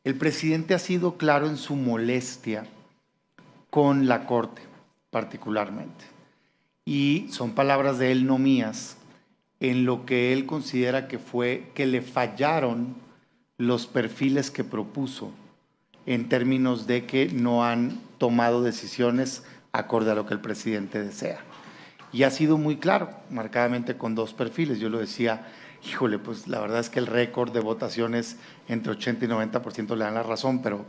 El presidente ha sido claro en su molestia con la Corte, particularmente. Y son palabras de él, no mías, en lo que él considera que fue que le fallaron los perfiles que propuso en términos de que no han tomado decisiones acorde a lo que el presidente desea. Y ha sido muy claro, marcadamente con dos perfiles. Yo lo decía, híjole, pues la verdad es que el récord de votaciones entre 80 y 90% le dan la razón, pero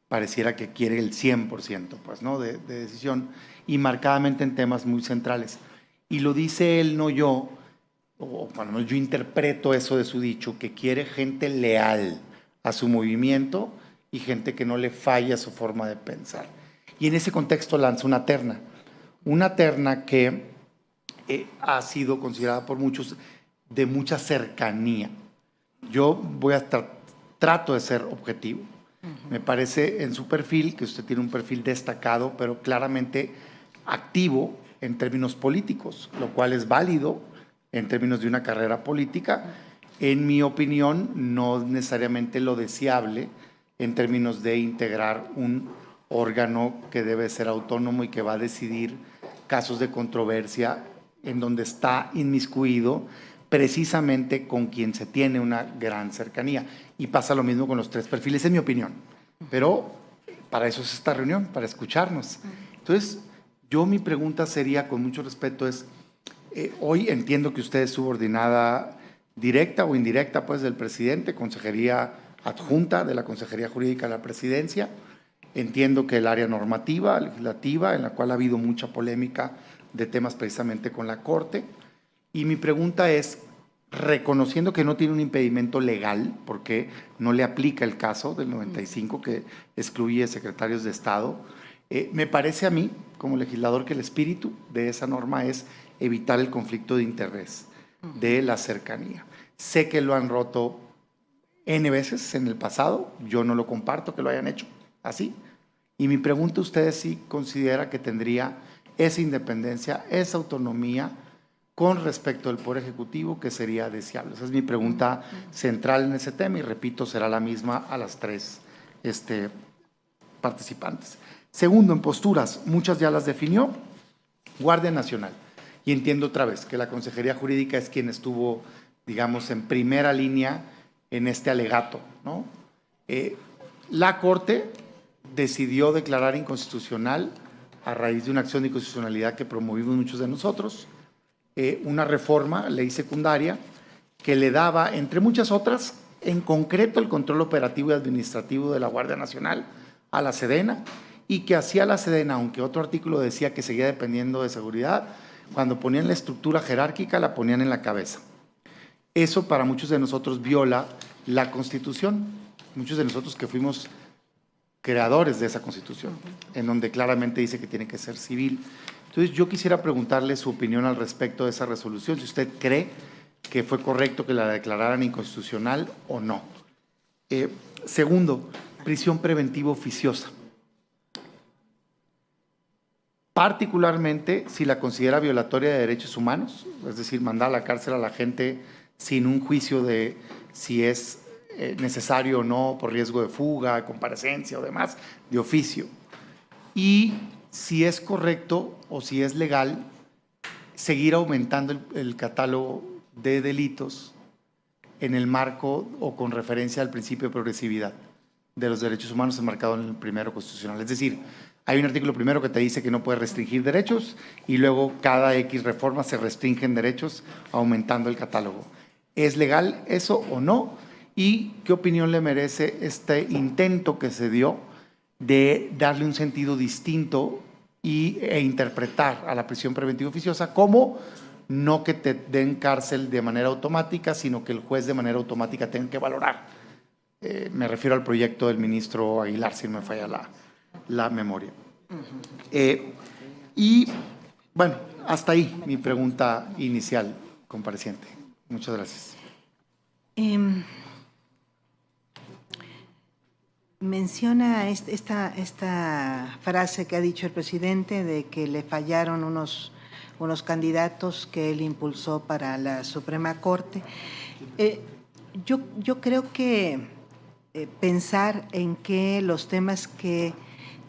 pareciera que quiere el 100%, pues, ¿no? de decisión, y marcadamente en temas muy centrales. Y lo dice él, no yo, o bueno, yo interpreto eso de su dicho, que quiere gente leal a su movimiento y gente que no le falla su forma de pensar. Y en ese contexto lanza una terna que ha sido considerada por muchos de mucha cercanía. Yo trato de ser objetivo. Me parece en su perfil que usted tiene un perfil destacado, pero claramente activo en términos políticos, lo cual es válido en términos de una carrera política. En mi opinión, no necesariamente lo deseable en términos de integrar un órgano que debe ser autónomo y que va a decidir casos de controversia en donde está inmiscuido precisamente con quien se tiene una gran cercanía. Y pasa lo mismo con los tres perfiles, en mi opinión. Pero para eso es esta reunión, para escucharnos. Entonces, mi pregunta sería, con mucho respeto, es, hoy entiendo que usted es subordinada directa o indirecta, pues, del presidente, consejería adjunta de la Consejería Jurídica de la Presidencia. Entiendo que el área normativa, legislativa, en la cual ha habido mucha polémica de temas precisamente con la Corte. Y mi pregunta es, reconociendo que no tiene un impedimento legal, porque no le aplica el caso del 95 que excluye secretarios de Estado, me parece a mí, como legislador, que el espíritu de esa norma es evitar el conflicto de interés de la cercanía. Sé que lo han roto N veces en el pasado, yo no lo comparto que lo hayan hecho así. Y mi pregunta a usted es si considera que tendría esa independencia, esa autonomía con respecto al Poder Ejecutivo que sería deseable. Esa es mi pregunta central en ese tema y repito, será la misma a las tres participantes. Segundo, en posturas, muchas ya las definió, Guardia Nacional. Y entiendo otra vez que la Consejería Jurídica es quien estuvo, digamos, en primera línea en este alegato, ¿no? La Corte decidió declarar inconstitucional, a raíz de una acción de inconstitucionalidad que promovimos muchos de nosotros, una reforma, ley secundaria, que le daba, entre muchas otras, en concreto el control operativo y administrativo de la Guardia Nacional a la Sedena, y que hacía la Sedena, aunque otro artículo decía que seguía dependiendo de seguridad, cuando ponían la estructura jerárquica la ponían en la cabeza. Eso para muchos de nosotros viola la Constitución, muchos de nosotros que fuimos creadores de esa Constitución, en donde claramente dice que tiene que ser civil. Entonces, yo quisiera preguntarle su opinión al respecto de esa resolución, si usted cree que fue correcto que la declararan inconstitucional o no. Segundo, prisión preventiva oficiosa. Particularmente si la considera violatoria de derechos humanos, es decir, mandar a la cárcel a la gente sin un juicio de si es necesario o no, por riesgo de fuga, comparecencia o demás, de oficio. Y si es correcto o si es legal seguir aumentando el catálogo de delitos en el marco o con referencia al principio de progresividad de los derechos humanos enmarcado en el primero constitucional. Es decir, hay un artículo primero que te dice que no puedes restringir derechos y luego cada X reforma se restringen derechos aumentando el catálogo. ¿Es legal eso o no? ¿Y qué opinión le merece este intento que se dio de darle un sentido distinto e interpretar a la prisión preventiva oficiosa como no que te den cárcel de manera automática, sino que el juez de manera automática tenga que valorar? Me refiero al proyecto del ministro Aguilar, si no me falla la memoria. Y bueno, hasta ahí mi pregunta inicial, compareciente. Muchas gracias. Menciona esta frase que ha dicho el presidente de que le fallaron unos candidatos que él impulsó para la Suprema Corte. Yo creo que pensar en que los temas que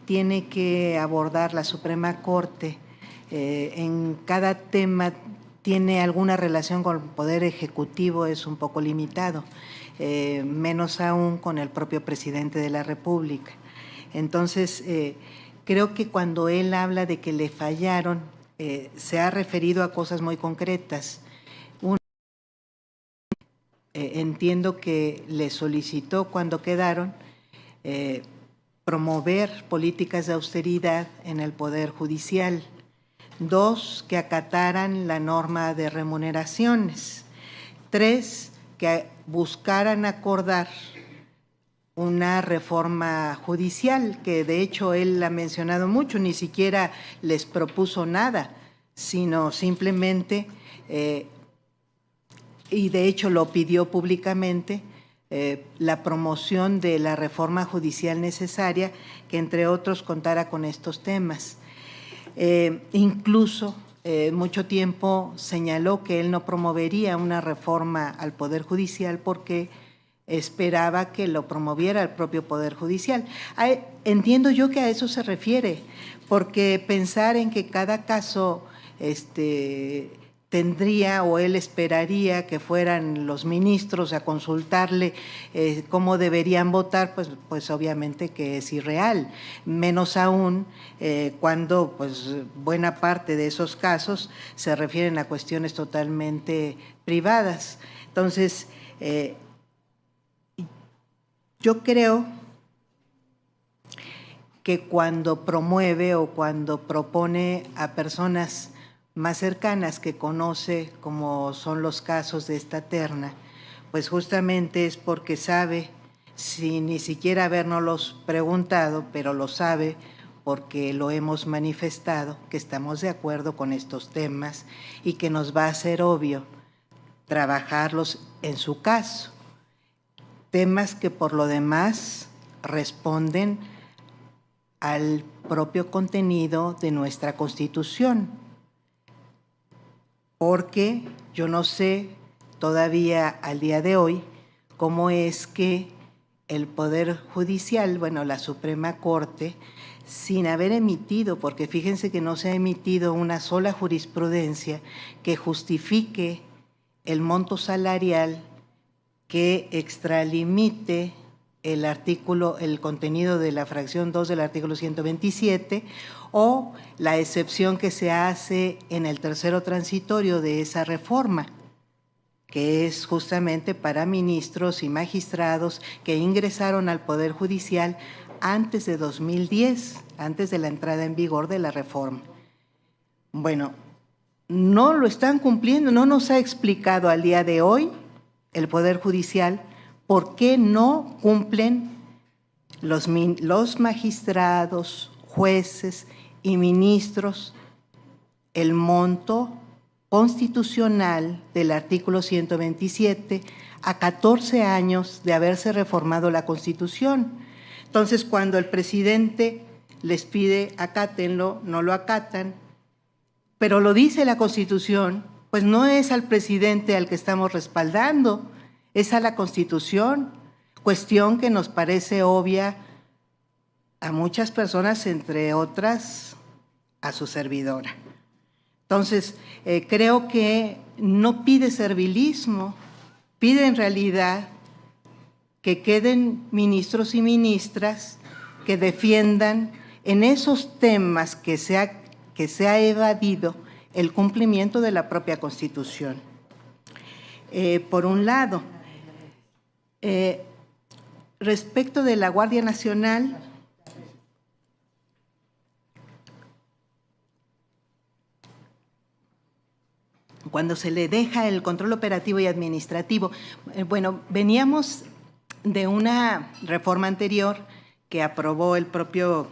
tiene que abordar la Suprema Corte, en cada tema tiene alguna relación con el Poder Ejecutivo, es un poco limitado, menos aún con el propio presidente de la República. Entonces, creo que cuando él habla de que le fallaron, se ha referido a cosas muy concretas. Entiendo que le solicitó cuando quedaron promover políticas de austeridad en el Poder Judicial. 2, que acataran la norma de remuneraciones. 3, que buscaran acordar una reforma judicial, que de hecho él ha mencionado mucho, ni siquiera les propuso nada, sino simplemente, y de hecho lo pidió públicamente, la promoción de la reforma judicial necesaria, que entre otros contara con estos temas. Incluso mucho tiempo señaló que él no promovería una reforma al Poder Judicial porque esperaba que lo promoviera el propio Poder Judicial. Entiendo yo que a eso se refiere, porque pensar en que cada caso tendría o él esperaría que fueran los ministros a consultarle cómo deberían votar, pues obviamente que es irreal, menos aún cuando pues buena parte de esos casos se refieren a cuestiones totalmente privadas. Entonces, yo creo que cuando promueve o cuando propone a personas más cercanas que conoce, como son los casos de esta terna, pues justamente es porque sabe, sin ni siquiera habernoslos preguntado, pero lo sabe porque lo hemos manifestado, que estamos de acuerdo con estos temas y que nos va a ser obvio trabajarlos en su caso. Temas que por lo demás responden al propio contenido de nuestra Constitución, porque yo no sé todavía al día de hoy cómo es que el Poder Judicial, bueno, la Suprema Corte, sin haber emitido, porque fíjense que no se ha emitido una sola jurisprudencia que justifique el monto salarial que extralimite el contenido de la fracción 2 del artículo 127 o la excepción que se hace en el tercero transitorio de esa reforma, que es justamente para ministros y magistrados que ingresaron al Poder Judicial antes de 2010, antes de la entrada en vigor de la reforma. Bueno, no lo están cumpliendo, no nos ha explicado al día de hoy el Poder Judicial por qué no cumplen los magistrados, jueces y ministros el monto constitucional del artículo 127 a 14 años de haberse reformado la Constitución. Entonces, cuando el presidente les pide acátenlo, no lo acatan, pero lo dice la Constitución, pues no es al presidente al que estamos respaldando, es a la Constitución, cuestión que nos parece obvia a muchas personas, entre otras a su servidora. Entonces, creo que no pide servilismo, pide en realidad que queden ministros y ministras que defiendan en esos temas que se ha evadido el cumplimiento de la propia Constitución. Por un lado, respecto de la Guardia Nacional, cuando se le deja el control operativo y administrativo, bueno, veníamos de una reforma anterior que aprobó el propio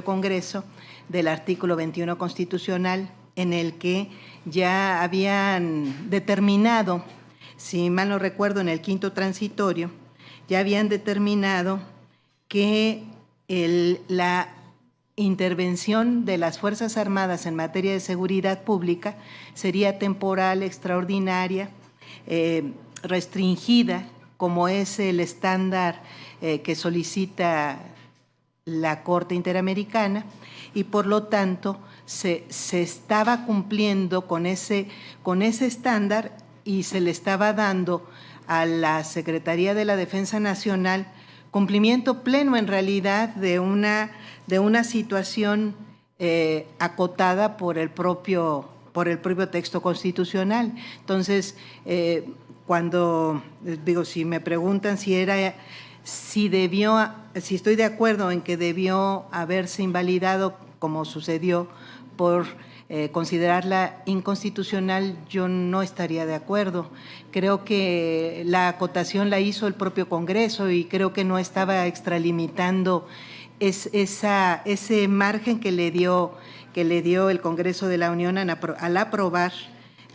Congreso del artículo 21 constitucional, en el que ya habían determinado, si mal no recuerdo, en el quinto transitorio, ya habían determinado que la intervención de las Fuerzas Armadas en materia de seguridad pública sería temporal, extraordinaria, restringida, como es el estándar que solicita la Corte Interamericana, y por lo tanto se estaba cumpliendo con ese estándar y se le estaba dando a la Secretaría de la Defensa Nacional cumplimiento pleno en realidad de una situación acotada por el propio texto constitucional. Entonces, cuando digo, si me preguntan si estoy de acuerdo en que debió haberse invalidado como sucedió por considerarla inconstitucional, yo no estaría de acuerdo. Creo que la acotación la hizo el propio Congreso y creo que no estaba extralimitando ese margen que le dio el Congreso de la Unión al aprobar.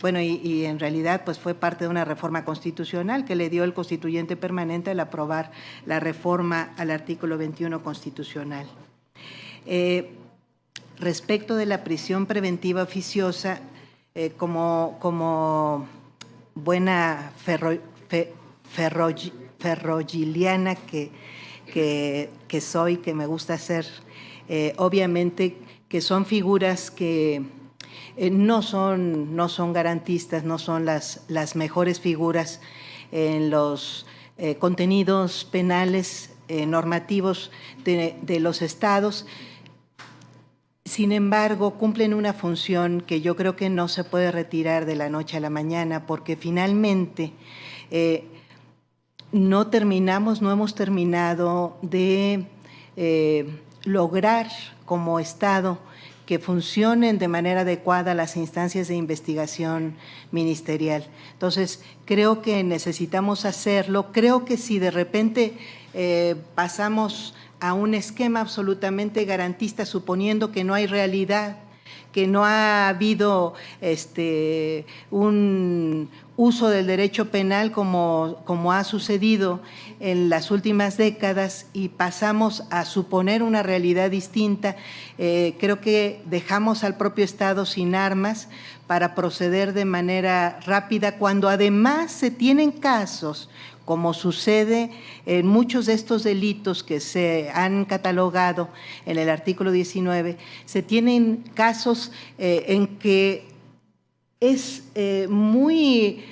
Bueno, y en realidad pues fue parte de una reforma constitucional que le dio el constituyente permanente al aprobar la reforma al artículo 21 constitucional. Respecto de la prisión preventiva oficiosa, como buena ferrogiliana que soy, que me gusta hacer, obviamente que son figuras que no son garantistas, no son las mejores figuras en los contenidos penales normativos de los estados. Sin embargo, cumplen una función que yo creo que no se puede retirar de la noche a la mañana, porque finalmente no hemos terminado de lograr como Estado que funcionen de manera adecuada las instancias de investigación ministerial. Entonces, creo que necesitamos hacerlo. Creo que si de repente pasamos a un esquema absolutamente garantista, suponiendo que no hay realidad, que no ha habido un uso del derecho penal como ha sucedido en las últimas décadas, y pasamos a suponer una realidad distinta, creo que dejamos al propio Estado sin armas para proceder de manera rápida, cuando además se tienen casos, como sucede en muchos de estos delitos que se han catalogado en el artículo 19, se tienen casos en que es muy,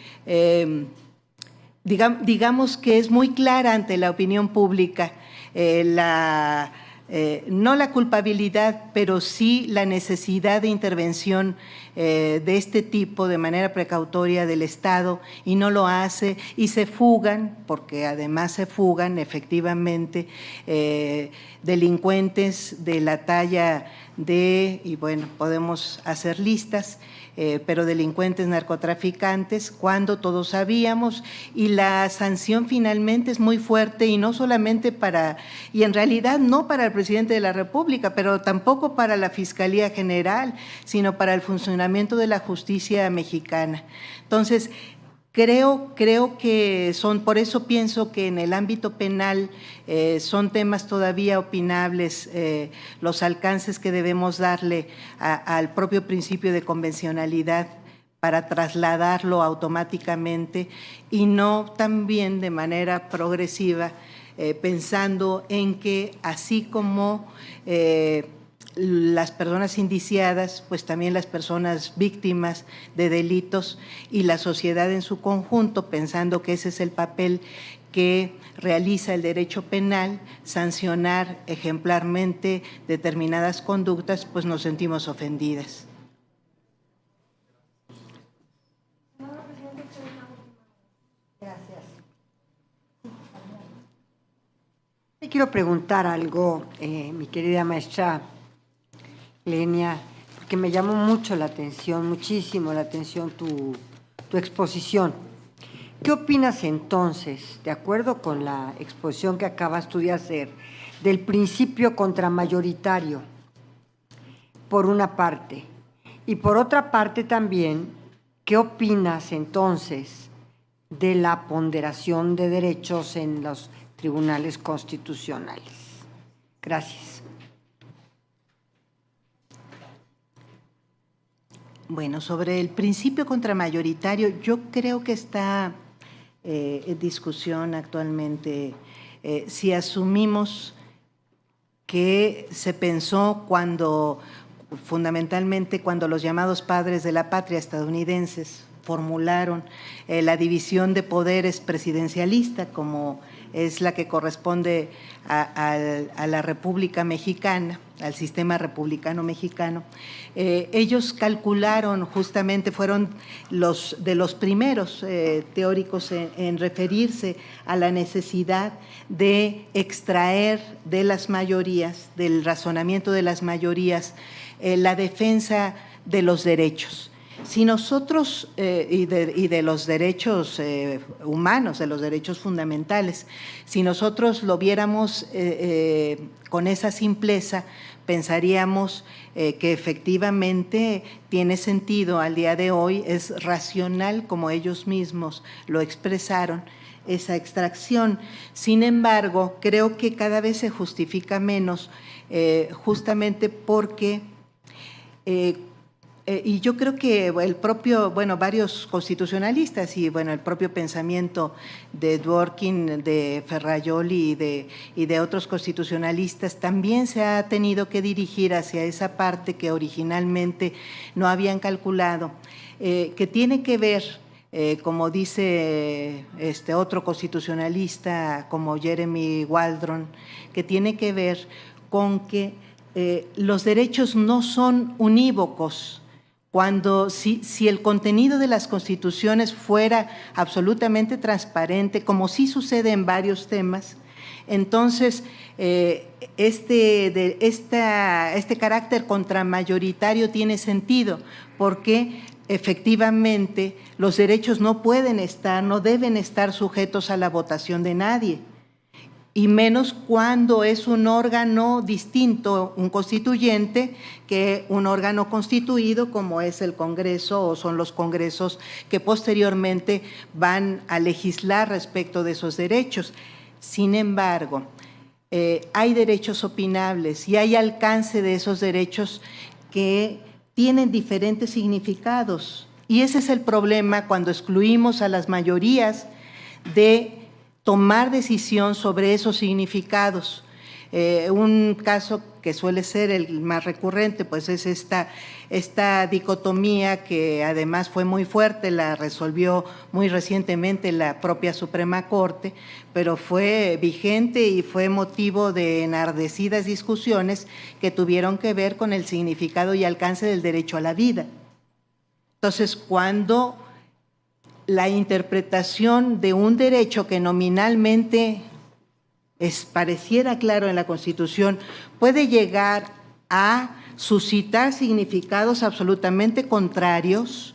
digamos que es muy clara ante la opinión pública no la culpabilidad, pero sí la necesidad de intervención de este tipo de manera precautoria del Estado, y no lo hace, y se fugan, porque además se fugan efectivamente delincuentes de la talla y bueno, podemos hacer listas, pero delincuentes narcotraficantes, cuando todos sabíamos, y la sanción finalmente es muy fuerte, y no solamente y en realidad no para el presidente de la República, pero tampoco para la Fiscalía General, sino para el funcionamiento de la justicia mexicana. Entonces, creo que por eso pienso que en el ámbito penal son temas todavía opinables los alcances que debemos darle al propio principio de convencionalidad para trasladarlo automáticamente, y no también de manera progresiva, pensando en que así como las personas indiciadas, pues también las personas víctimas de delitos y la sociedad en su conjunto, pensando que ese es el papel que realiza el derecho penal, sancionar ejemplarmente determinadas conductas, pues nos sentimos ofendidas. Gracias. Le quiero preguntar algo, mi querida maestra Lenia, porque me llamó mucho la atención, muchísimo la atención tu exposición. ¿Qué opinas entonces, de acuerdo con la exposición que acabas tú de hacer, del principio contramayoritario, por una parte? Y por otra parte también, ¿qué opinas entonces de la ponderación de derechos en los tribunales constitucionales? Gracias. Bueno, sobre el principio contramayoritario, yo creo que está en discusión actualmente si asumimos que se pensó fundamentalmente cuando los llamados padres de la patria estadounidenses formularon la división de poderes presidencialista, como es la que corresponde a la República Mexicana, al sistema republicano mexicano. Ellos calcularon, justamente fueron de los primeros teóricos en referirse a la necesidad de extraer de las mayorías, del razonamiento de las mayorías, la defensa de los derechos. Si nosotros, y de los derechos humanos, de los derechos fundamentales, si nosotros lo viéramos con esa simpleza, pensaríamos que efectivamente tiene sentido al día de hoy, es racional, como ellos mismos lo expresaron, esa extracción. Sin embargo, creo que cada vez se justifica menos, justamente porque y yo creo que varios constitucionalistas y el propio pensamiento de Dworkin, de Ferrajoli y de otros constitucionalistas también se ha tenido que dirigir hacia esa parte que originalmente no habían calculado, que tiene que ver, como dice otro constitucionalista como Jeremy Waldron, que tiene que ver con que los derechos no son unívocos. Si el contenido de las constituciones fuera absolutamente transparente, como sí sucede en varios temas, entonces este carácter contramayoritario tiene sentido, porque efectivamente los derechos no deben estar sujetos a la votación de nadie, y menos cuando es un órgano distinto, un constituyente, que un órgano constituido como es el Congreso o son los congresos que posteriormente van a legislar respecto de esos derechos. Sin embargo, hay derechos opinables y hay alcance de esos derechos que tienen diferentes significados, y ese es el problema cuando excluimos a las mayorías de tomar decisión sobre esos significados. Un caso que suele ser el más recurrente, pues es esta dicotomía que además fue muy fuerte, la resolvió muy recientemente la propia Suprema Corte, pero fue vigente y fue motivo de enardecidas discusiones que tuvieron que ver con el significado y alcance del derecho a la vida. Entonces, cuando la interpretación de un derecho que nominalmente pareciera claro en la Constitución puede llegar a suscitar significados absolutamente contrarios,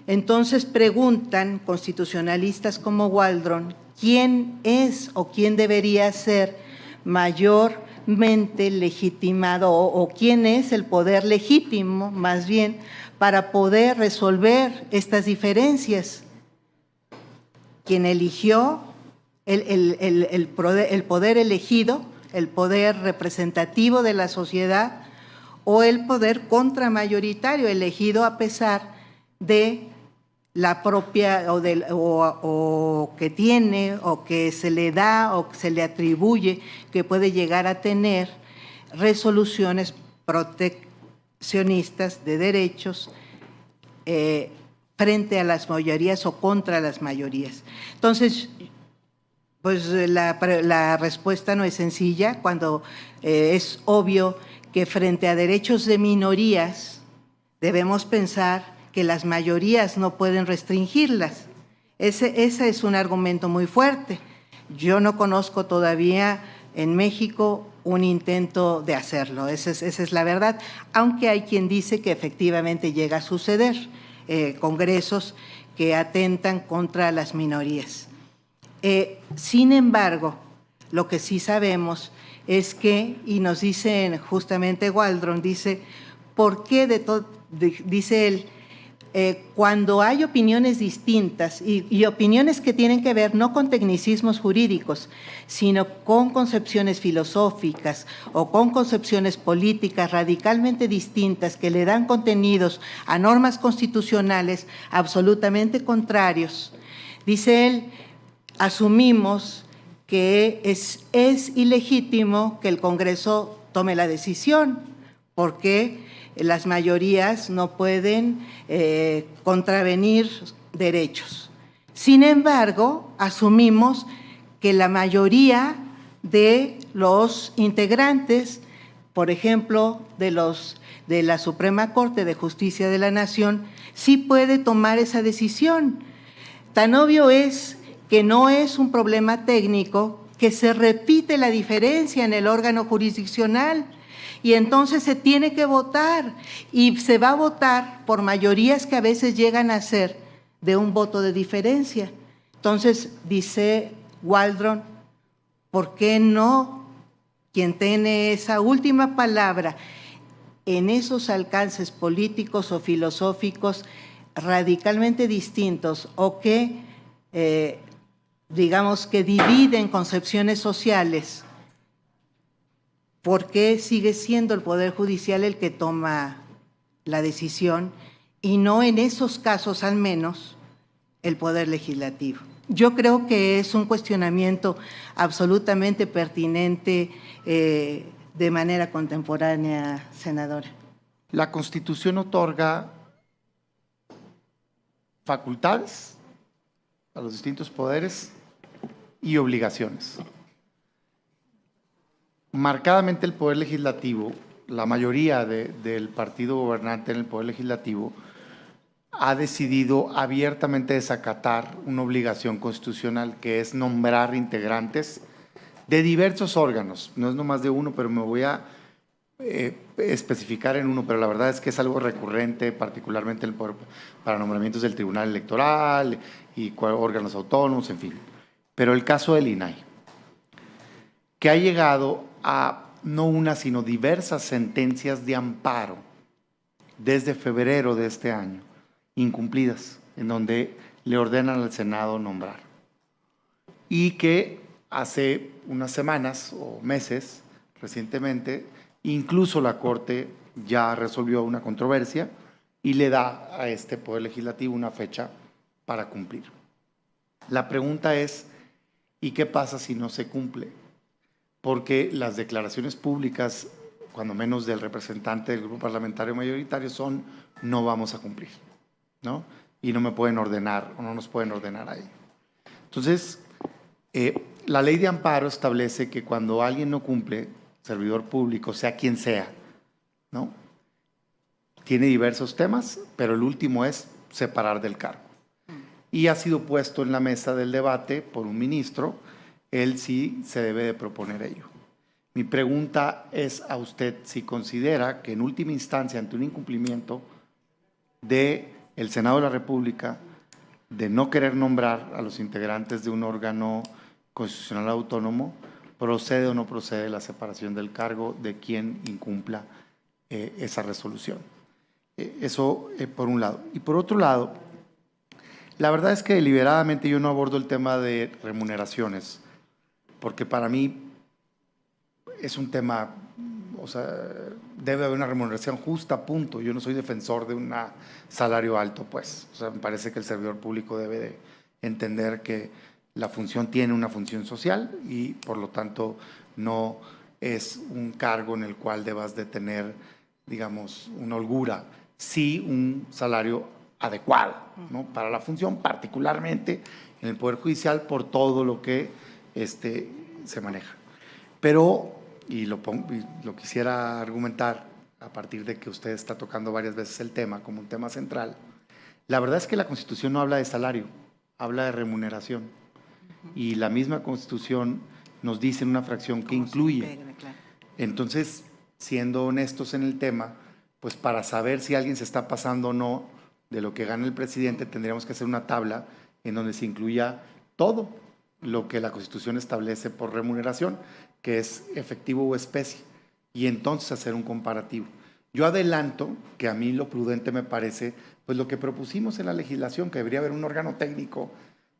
entonces preguntan constitucionalistas como Waldron, ¿quién es o quién debería ser mayormente legitimado o quién es el poder legítimo, más bien, para poder resolver estas diferencias? Quien eligió el poder elegido, el poder representativo de la sociedad, o el poder contramayoritario elegido a pesar de la propia o que tiene o que se le da o que se le atribuye que puede llegar a tener resoluciones proteccionistas de derechos frente a las mayorías o contra las mayorías. Entonces, pues la respuesta no es sencilla cuando es obvio que frente a derechos de minorías debemos pensar que las mayorías no pueden restringirlas. Ese es un argumento muy fuerte. Yo no conozco todavía en México un intento de hacerlo, esa es la verdad, aunque hay quien dice que efectivamente llega a suceder, congresos que atentan contra las minorías. Sin embargo, lo que sí sabemos es que, y nos dicen justamente Waldron, dice, ¿por qué dice él, cuando hay opiniones distintas y opiniones que tienen que ver no con tecnicismos jurídicos, sino con concepciones filosóficas o con concepciones políticas radicalmente distintas que le dan contenidos a normas constitucionales absolutamente contrarios, dice él, asumimos que es ilegítimo que el Congreso tome la decisión, porque las mayorías no pueden contravenir derechos. Sin embargo, asumimos que la mayoría de los integrantes, por ejemplo, de la Suprema Corte de Justicia de la Nación, sí puede tomar esa decisión. Tan obvio es que no es un problema técnico, que se repite la diferencia en el órgano jurisdiccional y entonces se tiene que votar y se va a votar por mayorías que a veces llegan a ser de un voto de diferencia. Entonces, dice Waldron, ¿por qué no quien tiene esa última palabra en esos alcances políticos o filosóficos radicalmente distintos o que, digamos, que dividen concepciones sociales? ¿Por qué sigue siendo el Poder Judicial el que toma la decisión y no en esos casos al menos el Poder Legislativo? Yo creo que es un cuestionamiento absolutamente pertinente de manera contemporánea, senadora. La Constitución otorga facultades a los distintos poderes y obligaciones. Marcadamente el Poder Legislativo, la mayoría del partido gobernante en el Poder Legislativo, ha decidido abiertamente desacatar una obligación constitucional que es nombrar integrantes de diversos órganos. No es nomás de uno, pero me voy a especificar en uno, pero la verdad es que es algo recurrente, particularmente el poder, para nombramientos del Tribunal Electoral y órganos autónomos, en fin. Pero el caso del INAI, que ha llegado a no una, sino diversas sentencias de amparo desde febrero de este año, incumplidas, en donde le ordenan al Senado nombrar. Y que hace unas semanas o meses, recientemente, incluso la Corte ya resolvió una controversia y le da a este Poder Legislativo una fecha para cumplir. La pregunta es, ¿y qué pasa si no se cumple? Porque las declaraciones públicas, cuando menos del representante del grupo parlamentario mayoritario, son no vamos a cumplir, ¿no? Y no me pueden ordenar o no nos pueden ordenar ahí. Entonces, la ley de amparo establece que cuando alguien no cumple, servidor público, sea quien sea, ¿no? Tiene diversos temas, pero el último es separar del cargo. Y ha sido puesto en la mesa del debate por un ministro, él sí se debe de proponer ello. Mi pregunta es a usted si considera que en última instancia, ante un incumplimiento del Senado de la República, de no querer nombrar a los integrantes de un órgano constitucional autónomo, procede o no procede la separación del cargo de quien incumpla esa resolución. Eso por un lado. Y por otro lado, la verdad es que deliberadamente yo no abordo el tema de remuneraciones, porque para mí es un tema, o sea, debe haber una remuneración justa, punto. Yo no soy defensor de un salario alto, pues. O sea, me parece que el servidor público debe de entender que la función tiene una función social y, por lo tanto, no es un cargo en el cual debas de tener, digamos, una holgura, sí un salario adecuado, ¿no? Para la función, particularmente en el Poder Judicial, por todo lo que se maneja. Pero, y lo quisiera argumentar a partir de que usted está tocando varias veces el tema como un tema central, la verdad es que la Constitución no habla de salario, habla de remuneración. Y la misma Constitución nos dice en una fracción que incluye. Entonces, siendo honestos en el tema, pues para saber si alguien se está pasando o no de lo que gana el presidente, tendríamos que hacer una tabla en donde se incluya todo lo que la Constitución establece por remuneración, que es efectivo o especie, y entonces hacer un comparativo. Yo adelanto que a mí lo prudente me parece, pues lo que propusimos en la legislación, que debería haber un órgano técnico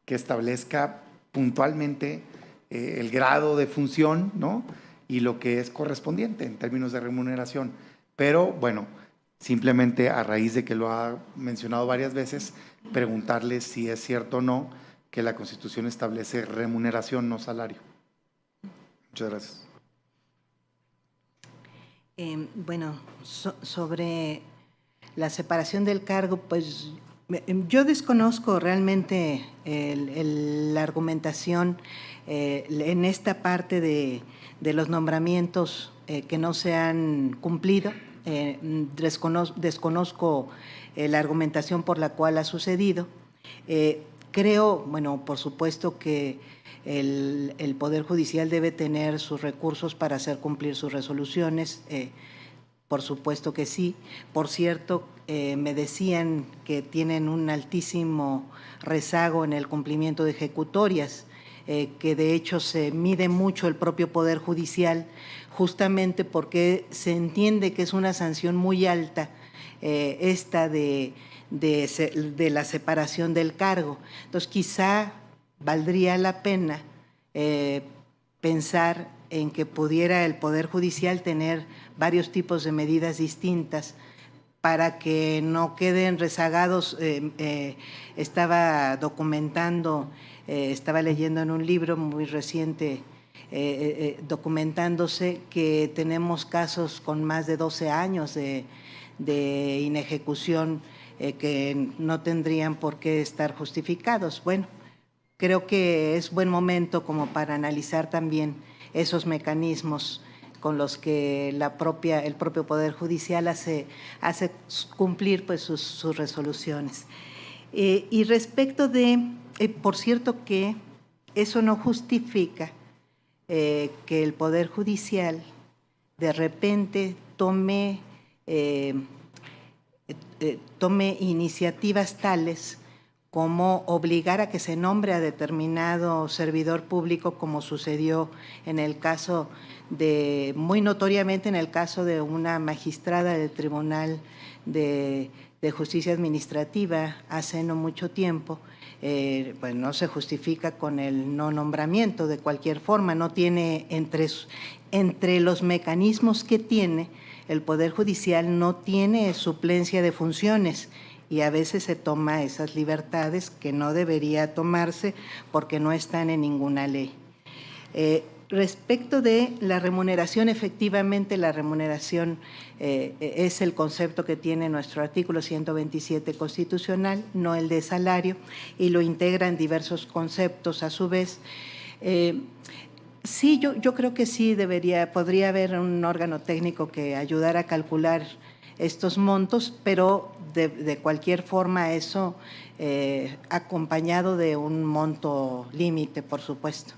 que establezca puntualmente el grado de función, ¿no? Y lo que es correspondiente en términos de remuneración. Pero, bueno, simplemente a raíz de que lo ha mencionado varias veces, preguntarle si es cierto o no que la Constitución establece remuneración, no salario. Muchas gracias. Bueno, sobre la separación del cargo, pues yo desconozco realmente la argumentación en esta parte de los nombramientos que no se han cumplido. Desconozco la argumentación por la cual ha sucedido. Creo, bueno, por supuesto que el Poder Judicial debe tener sus recursos para hacer cumplir sus resoluciones, por supuesto que sí. Por cierto, me decían que tienen un altísimo rezago en el cumplimiento de ejecutorias, que de hecho se mide mucho el propio Poder Judicial, justamente porque se entiende que es una sanción muy alta esta de la separación del cargo. Entonces, quizá valdría la pena pensar en que pudiera el Poder Judicial tener varios tipos de medidas distintas para que no queden rezagados. Estaba documentando, estaba leyendo en un libro muy reciente, documentándose que tenemos casos con más de 12 años de inejecución que no tendrían por qué estar justificados. Bueno, creo que es buen momento como para analizar también esos mecanismos con los que el propio Poder Judicial hace cumplir pues sus resoluciones. Y respecto de, por cierto que eso no justifica que el Poder Judicial de repente tome iniciativas tales como obligar a que se nombre a determinado servidor público, como sucedió en el caso muy notoriamente en el caso de una magistrada del Tribunal de Justicia Administrativa hace no mucho tiempo. Pues no se justifica con el no nombramiento de cualquier forma, no tiene entre los mecanismos que tiene el Poder Judicial, no tiene suplencia de funciones y a veces se toma esas libertades que no debería tomarse porque no están en ninguna ley. Respecto de la remuneración, efectivamente la remuneración es el concepto que tiene nuestro artículo 127 constitucional, no el de salario, y lo integran diversos conceptos a su vez. Sí, yo creo que sí podría haber un órgano técnico que ayudara a calcular estos montos, pero de cualquier forma eso acompañado de un monto límite, por supuesto.